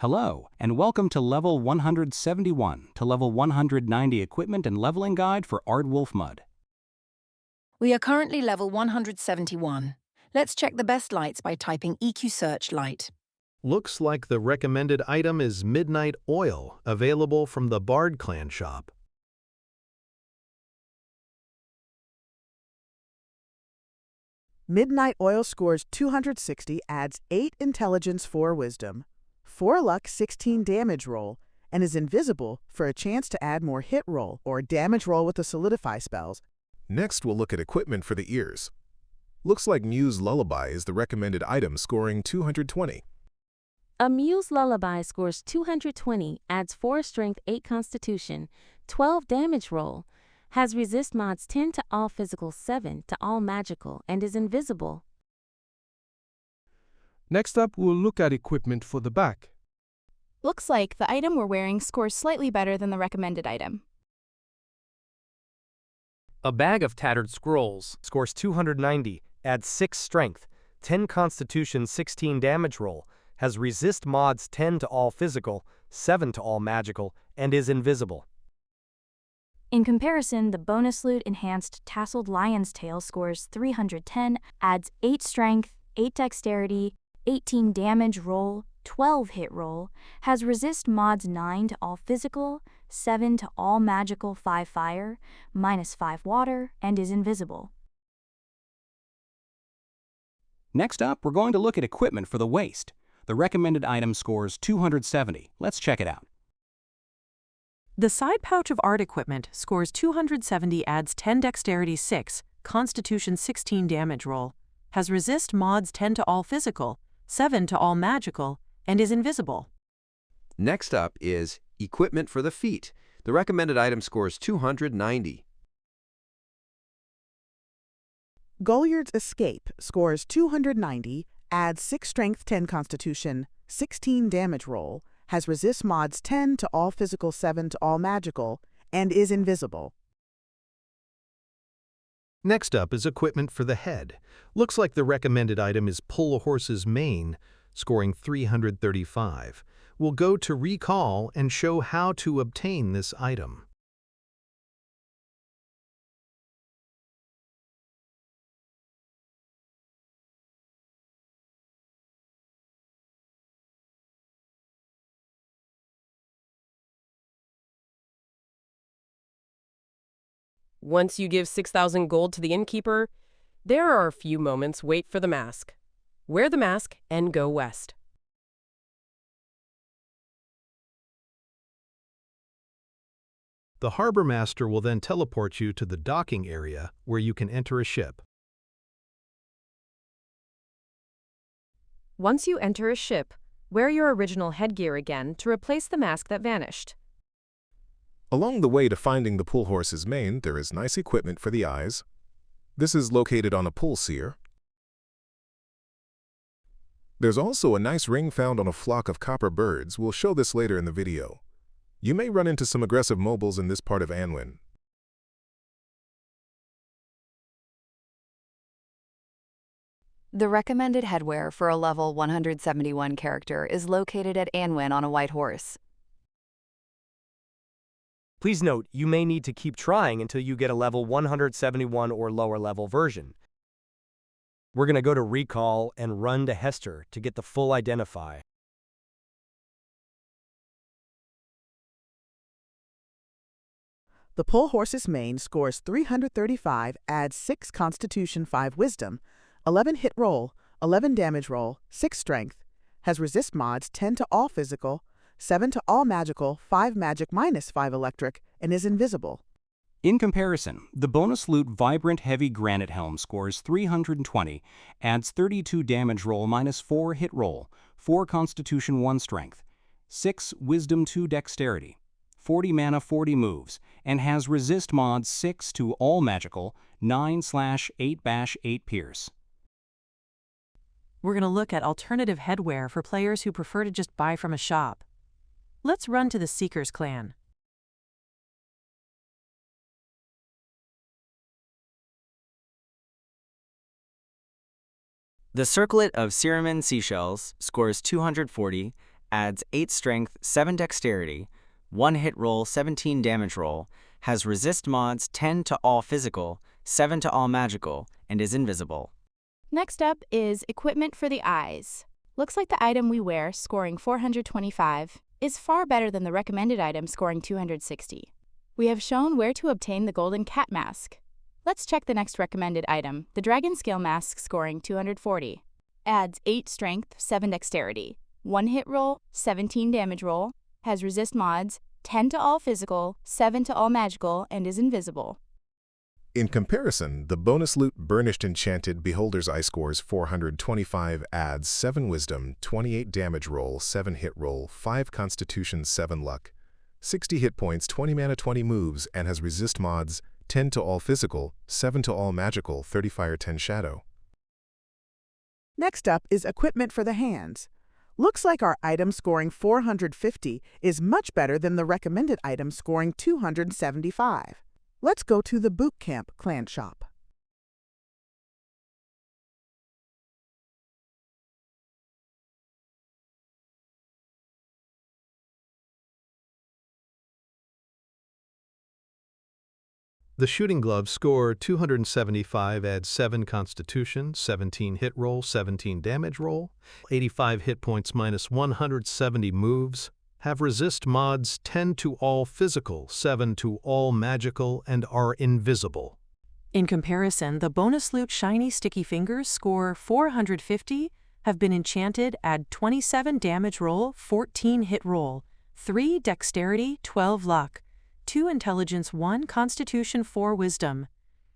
Hello, and welcome to Level 171 to Level 190 Equipment and Leveling Guide for Aardwolf Mud. We are currently level 171. Let's check the best lights by typing EQ Search Light. Looks like the recommended item is Midnight Oil, available from the Bard Clan shop. Midnight Oil scores 260, adds 8 Intelligence, 4 Wisdom, 4 Luck, 16 Damage roll, and is invisible for a chance to add more hit roll or damage roll with the Solidify spells. Next, we'll look at equipment for the ears. Looks like Muse Lullaby is the recommended item, scoring 220. A Muse Lullaby scores 220, adds 4 Strength, 8 Constitution, 12 Damage roll, has resist mods 10 to all physical, 7 to all magical, and is invisible. Next up, we'll look at equipment for the back. Looks like the item we're wearing scores slightly better than the recommended item. A bag of tattered scrolls scores 290, adds 6 strength, 10 constitution, 16 damage roll, has resist mods 10 to all physical, 7 to all magical, and is invisible. In comparison, the bonus loot enhanced tasseled lion's tail scores 310, adds 8 strength, 8 dexterity, 18 damage roll, 12 hit roll, has resist mods 9 to all physical, 7 to all magical, 5 fire, -5 water, and is invisible. Next up, we're going to look at equipment for the waist. The recommended item scores 270. Let's check it out. The side pouch of art equipment scores 270, adds 10 dexterity, 6, constitution, 16 damage roll, has resist mods 10 to all physical, 7 to all magical, and is invisible. Next up is equipment for the feet. The recommended item scores 290. Goliard's Escape scores 290, adds 6 Strength, 10 Constitution, 16 Damage roll, has resist mods 10 to all physical, 7 to all magical, and is invisible. Next up is equipment for the head. Looks like the recommended item is Pull a Horse's Mane, scoring 335. We'll go to Recall and show how to obtain this item. Once you give 6,000 gold to the innkeeper, there are a few moments wait for the mask. Wear the mask and go west. The harbor master will then teleport you to the docking area where you can enter a ship. Once you enter a ship, wear your original headgear again to replace the mask that vanished. Along the way to finding the Pull Horse's Mane, there is nice equipment for the eyes. This is located on a pull seer. There's also a nice ring found on a flock of copper birds. We'll show this later in the video. You may run into some aggressive mobiles in this part of Anwin. The recommended headwear for a level 171 character is located at Anwin on a white horse. Please note, you may need to keep trying until you get a level 171 or lower level version. We're going to go to Recall and run to Hester to get the full identify. The Pull Horse's Mane scores 335, adds 6 Constitution, 5 Wisdom, 11 hit roll, 11 damage roll, 6 strength, has resist mods 10 to all physical, 7 to all magical, 5 magic, -5 electric, and is invisible. In comparison, the bonus loot Vibrant Heavy Granite Helm scores 320, adds 32 damage roll, -4 hit roll, 4 constitution, 1 strength, 6 wisdom, 2 dexterity, 40 mana, 40 moves, and has resist mods 6 to all magical, 9/8 pierce. We're going to look at alternative headwear for players who prefer to just buy from a shop. Let's run to the Seeker's Clan. The Circlet of Siraman Seashells scores 240, adds 8 strength, 7 dexterity, 1 hit roll, 17 damage roll, has resist mods 10 to all physical, 7 to all magical, and is invisible. Next up is equipment for the eyes. Looks like the item we wear, scoring 425, is far better than the recommended item scoring 260. We have shown where to obtain the golden cat mask. Let's check the next recommended item, the dragon scale mask scoring 240. Adds 8 strength, 7 dexterity, 1 hit roll, 17 damage roll, has resist mods, 10 to all physical, 7 to all magical, and is invisible. In comparison, the bonus loot Burnished Enchanted Beholder's Eye scores 425, adds 7 Wisdom, 28 damage roll, 7 hit roll, 5 Constitution, 7 luck, 60 hit points, 20 mana, 20 moves, and has resist mods, 10 to all physical, 7 to all magical, 30 fire, 10 shadow. Next up is equipment for the hands. Looks like our item scoring 450 is much better than the recommended item scoring 275. Let's go to the Boot Camp clan shop. The shooting gloves score 275, adds 7 Constitution, 17 hit roll, 17 damage roll, 85 hit points minus 170 moves, have resist mods 10 to all physical, 7 to all magical, and are invisible. In comparison, the bonus loot Shiny Sticky Fingers score 450, have been enchanted, add 27 damage roll, 14 hit roll, 3 dexterity, 12 luck, 2 intelligence, 1 constitution, 4 wisdom,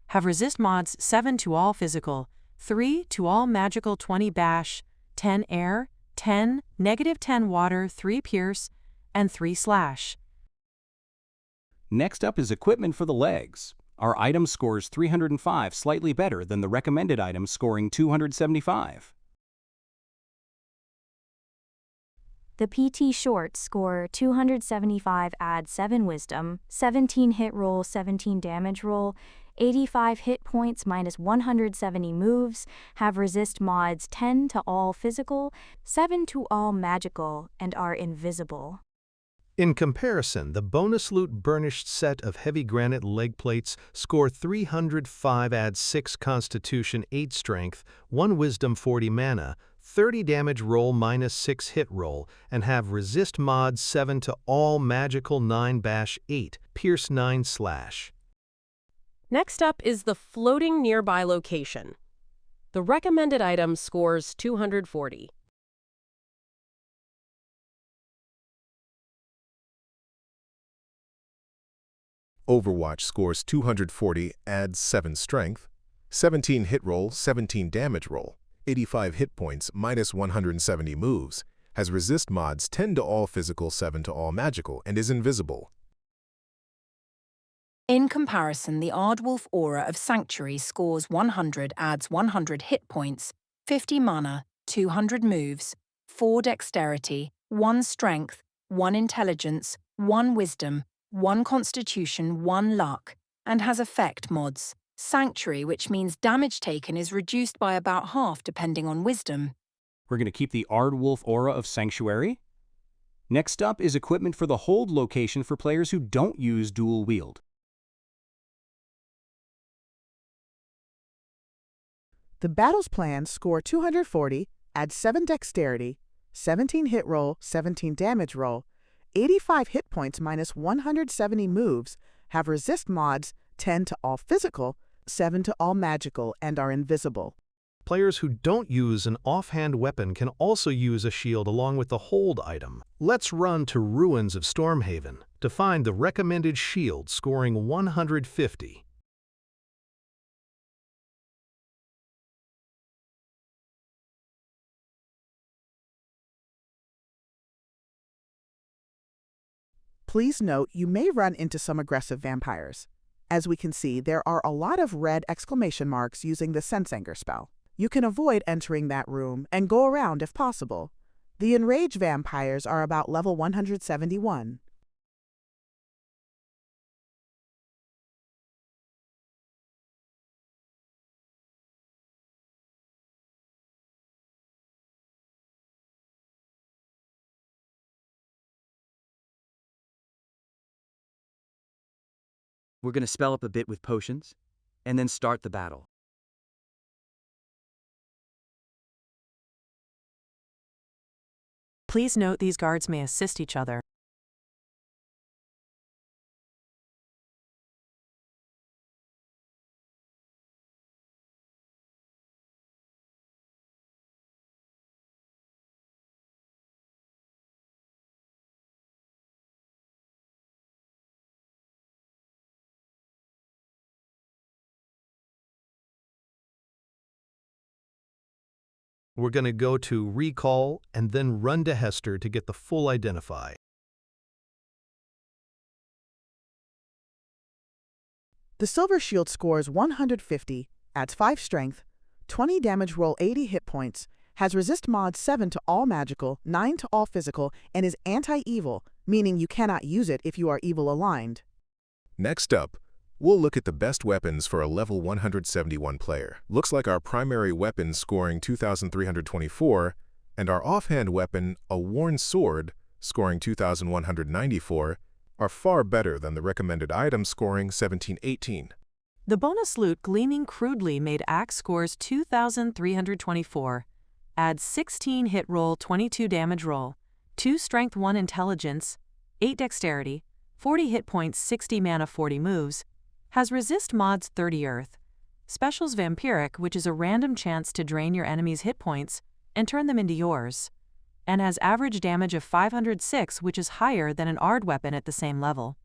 have resist mods 7 to all physical, 3 to all magical, 20 bash, 10 air, 10, -10 water, 3 pierce, and 3 slash. Next up is equipment for the legs. Our item scores 305, slightly better than the recommended item scoring 275. The PT shorts score 275, add 7 wisdom, 17 hit roll, 17 damage roll, 85 hit points minus 170 moves, have resist mods 10 to all physical, 7 to all magical, and are invisible. In comparison, the bonus loot Burnished set of heavy granite leg plates score 305, adds 6 Constitution, 8 Strength, 1 Wisdom, 40 mana, 30 damage roll minus 6 hit roll, and have resist mods 7 to all magical, 9 bash, 8 pierce, 9 slash. Next up is the floating nearby location. The recommended item scores 240. Overwatch scores 240, adds 7 strength, 17 hit roll, 17 damage roll, 85 hit points, minus 170 moves, has resist mods 10 to all physical, 7 to all magical, and is invisible. In comparison, the Aardwolf aura of Sanctuary scores 100, adds 100 hit points, 50 mana, 200 moves, 4 dexterity, 1 strength, 1 intelligence, 1 wisdom, 1 constitution, 1 luck, and has effect mods. Sanctuary, which means damage taken is reduced by about half depending on wisdom. We're going to keep the Aardwolf aura of Sanctuary. Next up is equipment for the hold location for players who don't use dual wield. The Battle's Plan score 240, add 7 dexterity, 17 hit roll, 17 damage roll, 85 hit points minus 170 moves, have resist mods 10 to all physical, 7 to all magical, and are invisible. Players who don't use an offhand weapon can also use a shield along with the hold item. Let's run to Ruins of Stormhaven to find the recommended shield scoring 150. Please note you may run into some aggressive vampires. As we can see, there are a lot of red exclamation marks using the Sense Anger spell. You can avoid entering that room and go around if possible. The enraged vampires are about level 171. We're going to spell up a bit with potions, and then start the battle. Please note these guards may assist each other. We're going to go to Recall and then run to Hester to get the full identify. The Silver Shield scores 150, adds 5 strength, 20 damage, roll 80 hit points, has resist mod 7 to all magical, 9 to all physical, and is anti-evil, meaning you cannot use it if you are evil aligned. Next up, we'll look at the best weapons for a level 171 player. Looks like our primary weapon scoring 2,324, and our offhand weapon, a worn sword, scoring 2,194, are far better than the recommended item scoring 1,718. The bonus loot Gleaming Crudely Made Axe scores 2,324, adds 16 hit roll, 22 damage roll, 2 strength, 1 intelligence, 8 dexterity, 40 hit points, 60 mana, 40 moves, has resist mods 30 earth, specials vampiric, which is a random chance to drain your enemy's hit points and turn them into yours, and has average damage of 506, which is higher than an Ard weapon at the same level.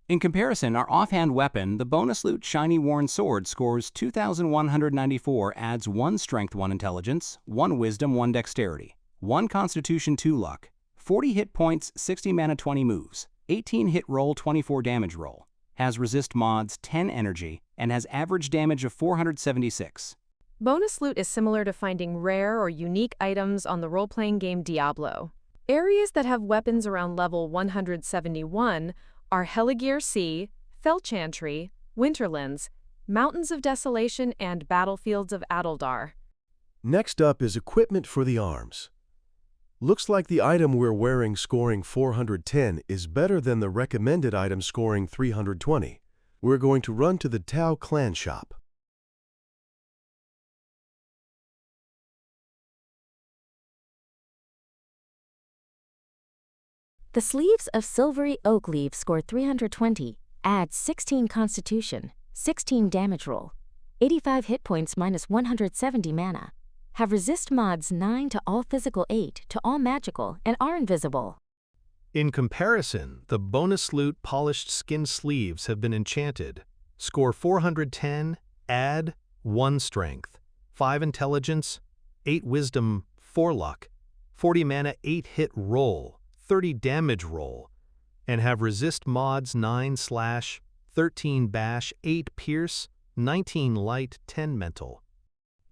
In comparison, our offhand weapon, the bonus loot Shiny Worn Sword, scores 2,194, adds 1 strength, 1 intelligence, 1 wisdom, 1 dexterity, 1 constitution, 2 luck, 40 hit points, 60 mana, 20 moves, 18 hit roll, 24 damage roll, has resist mods 10 energy, and has average damage of 476. Bonus loot is similar to finding rare or unique items on the role-playing game Diablo. Areas that have weapons around level 171 are Heligear Sea, Felchantry, Winterlands, Mountains of Desolation, and Battlefields of Adeldar. Next up is equipment for the arms. Looks like the item we're wearing scoring 410 is better than the recommended item scoring 320. We're going to run to the Tau clan shop. The sleeves of Silvery Oak Leaf score 320, adds 16 constitution, 16 damage roll, 85 hit points minus 170 mana, have resist mods 9 to all physical, 8 to all magical, and are invisible. In comparison, the bonus loot Polished Skin Sleeves have been enchanted. Score 410, add 1 strength, 5 intelligence, 8 wisdom, 4 luck, 40 mana, 8 hit roll, 30 damage roll, and have resist mods 9 slash, 13 bash, 8 pierce, 19 light, 10 mental.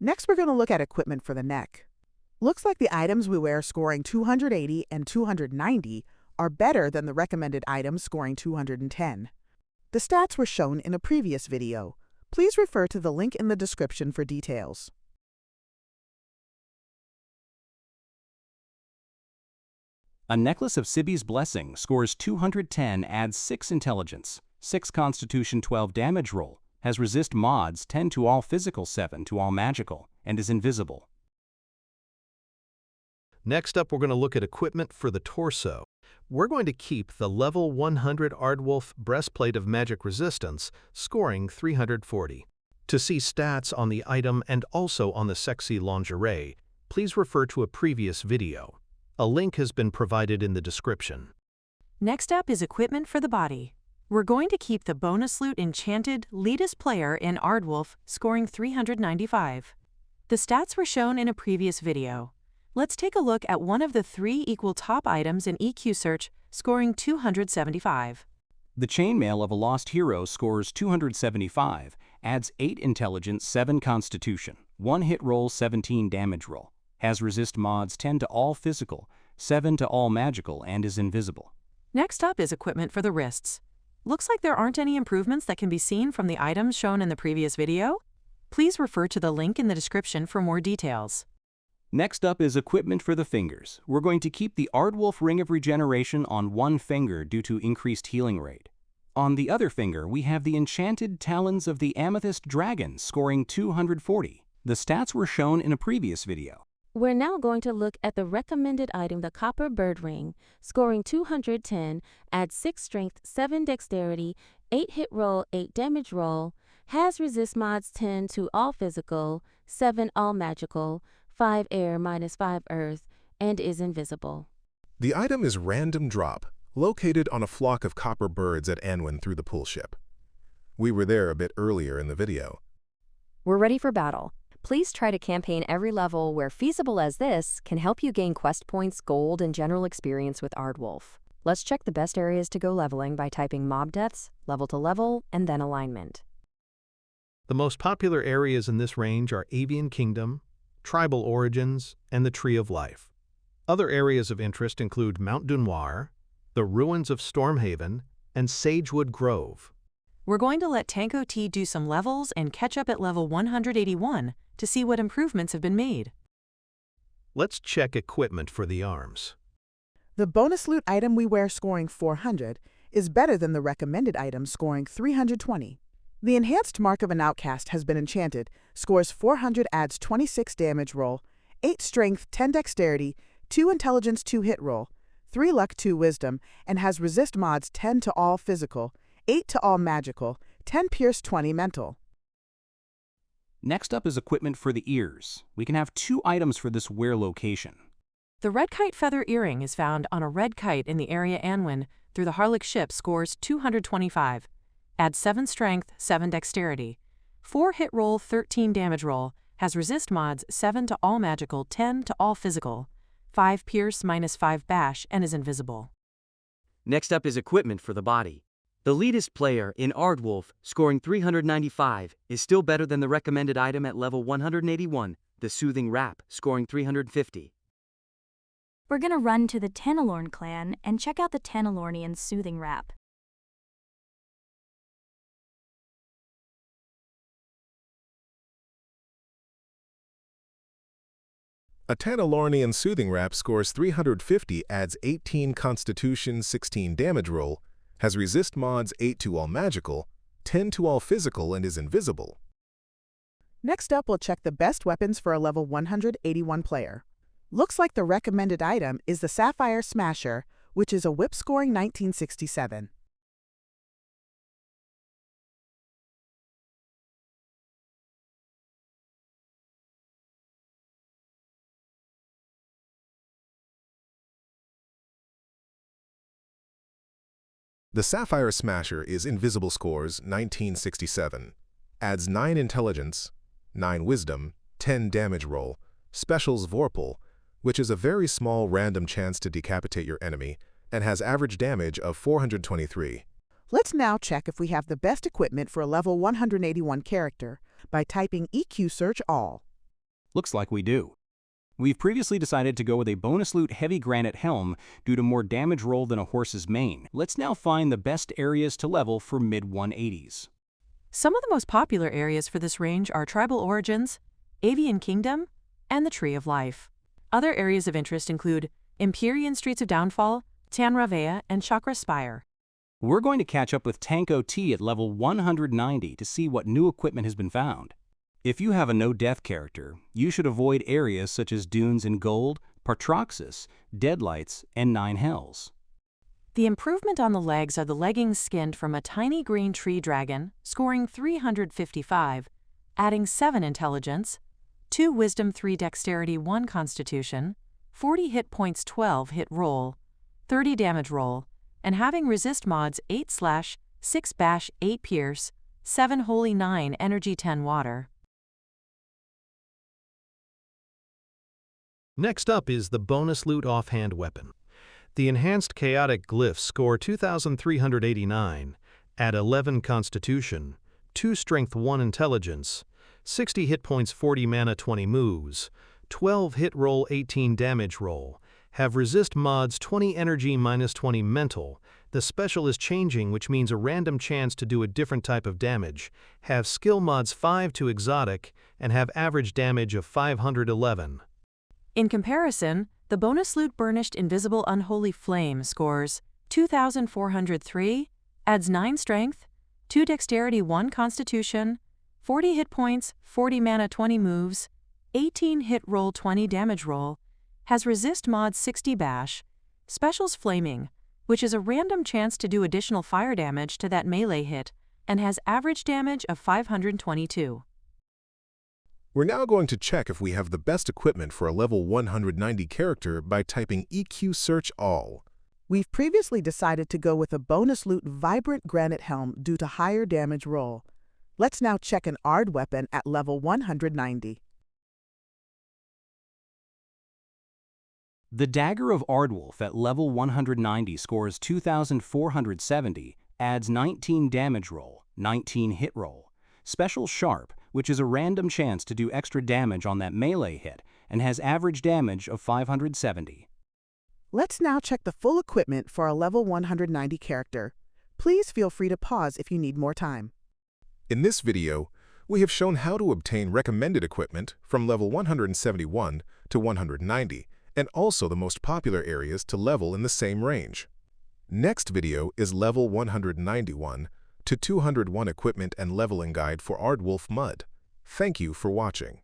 Next, we're going to look at equipment for the neck. Looks like the items we wear scoring 280 and 290 are better than the recommended items scoring 210. The stats were shown in a previous video. Please refer to the link in the description for details. A Necklace of Sibi's Blessing scores 210, adds 6 intelligence, 6 constitution, 12 damage roll, has resist mods 10 to all physical, 7 to all magical, and is invisible. Next up, we're going to look at equipment for the torso. We're going to keep the level 100 Aardwolf Breastplate of Magic Resistance, scoring 340. To see stats on the item and also on the sexy lingerie, please refer to a previous video. A link has been provided in the description. Next up is equipment for the body. We're going to keep the bonus loot Enchanted Leadus Player in Aardwolf, scoring 395. The stats were shown in a previous video. Let's take a look at one of the 3 equal top items in EQ Search, scoring 275. The Chainmail of a Lost Hero scores 275, adds 8 intelligence, 7 constitution, 1 hit roll, 17 damage roll, has resist mods 10 to all physical, 7 to all magical, and is invisible. Next up is equipment for the wrists. Looks like there aren't any improvements that can be seen from the items shown in the previous video. Please refer to the link in the description for more details. Next up is equipment for the fingers. We're going to keep the Aardwolf Ring of Regeneration on 1 finger due to increased healing rate. On the other finger, we have the enchanted talons of the amethyst dragon, scoring 240. The stats were shown in a previous video. We're now going to look at the recommended item, the copper bird ring, scoring 210, adds 6 strength, 7 dexterity, 8 hit roll, 8 damage roll, has resist mods 10 to all physical, 7 all magical, 5 air minus 5 earth, and is invisible. The item is Random Drop, located on a flock of copper birds at Anwen through the pool ship. We were there a bit earlier in the video. We're ready for battle. Please try to campaign every level where feasible as this can help you gain quest points, gold, and general experience with Aardwolf. Let's check the best areas to go leveling by typing mob deaths, level to level, and then alignment. The most popular areas in this range are Avian Kingdom, Tribal Origins, and the Tree of Life. Other areas of interest include Mount Dunoir, the ruins of Stormhaven, and Sagewood Grove. We're going to let Tanko T do some levels and catch up at level 181 to see what improvements have been made. Let's check equipment for the arms. The bonus loot item we wear scoring 400 is better than the recommended item scoring 320. The enhanced Mark of an Outcast has been enchanted, scores 400, adds 26 damage roll, 8 strength, 10 dexterity, 2 intelligence, 2 hit roll, 3 luck, 2 wisdom, and has resist mods 10 to all physical, 8 to all magical, 10 pierce, 20 mental. Next up is equipment for the ears. We can have 2 items for this wear location. The red kite feather earring is found on a red kite in the area Anwen through the Harlech ship, scores 225. Adds 7 strength, 7 dexterity. 4 hit roll, 13 damage roll. Has resist mods 7 to all magical, 10 to all physical. 5 pierce minus 5 bash and is invisible. Next up is equipment for the body. The leadest player in Aardwolf, scoring 395, is still better than the recommended item at level 181, the Soothing Wrap, scoring 350. We're gonna run to the Tanalorn clan and check out the Tanalornian Soothing Wrap. A Tanalornian Soothing Wrap scores 350, adds 18 Constitution, 16 damage roll, has resist mods 8 to all magical, 10 to all physical, and is invisible. Next up, we'll check the best weapons for a level 181 player. Looks like the recommended item is the Sapphire Smasher, which is a whip scoring 1967. The Sapphire Smasher is invisible, scores 1967, adds 9 intelligence, 9 wisdom, 10 damage roll, specials Vorpal, which is a very small random chance to decapitate your enemy, and has average damage of 423. Let's now check if we have the best equipment for a level 181 character by typing EQ search all. Looks like we do. We've previously decided to go with a bonus loot heavy granite helm due to more damage roll than a horse's mane. Let's now find the best areas to level for mid-180s. Some of the most popular areas for this range are Tribal Origins, Avian Kingdom, and the Tree of Life. Other areas of interest include Empyrean Streets of Downfall, Tanravea, and Chakra Spire. We're going to catch up with Tanko T at level 190 to see what new equipment has been found. If you have a no-death character, you should avoid areas such as Dunes in Gold, Partroxus, Deadlights, and Nine Hells. The improvement on the legs are the leggings skinned from a tiny green tree dragon, scoring 355, adding 7 intelligence, 2 wisdom, 3 dexterity, 1 constitution, 40 hit points, 12 hit roll, 30 damage roll, and having resist mods 8 slash, 6 bash, 8 pierce, 7 holy, 9 energy, 10 water. Next up is the bonus loot offhand weapon. The enhanced chaotic glyphs score 2,389, add 11 constitution, 2 strength, 1 intelligence, 60 hit points, 40 mana, 20 moves, 12 hit roll, 18 damage roll, have resist mods 20 energy minus 20 mental. The special is changing, which means a random chance to do a different type of damage, have skill mods 5 to exotic, and have average damage of 511. In comparison, the bonus loot Burnished Invisible Unholy Flame scores 2,403, adds 9 strength, 2 dexterity, 1 constitution, 40 hit points, 40 mana, 20 moves, 18 hit roll, 20 damage roll, has resist mod 60 bash, specials flaming, which is a random chance to do additional fire damage to that melee hit, and has average damage of 522. We're now going to check if we have the best equipment for a level 190 character by typing EQ Search All. We've previously decided to go with a bonus loot Vibrant Granite Helm due to higher damage roll. Let's now check an Ard weapon at level 190. The Dagger of Aardwolf at level 190 scores 2,470, adds 19 damage roll, 19 hit roll. Special Sharp, which is a random chance to do extra damage on that melee hit, and has average damage of 570. Let's now check the full equipment for a level 190 character. Please feel free to pause if you need more time. In this video, we have shown how to obtain recommended equipment from level 171 to 190, and also the most popular areas to level in the same range. Next video is level 191 to 201 equipment and leveling guide for Aardwolf Mud. Thank you for watching.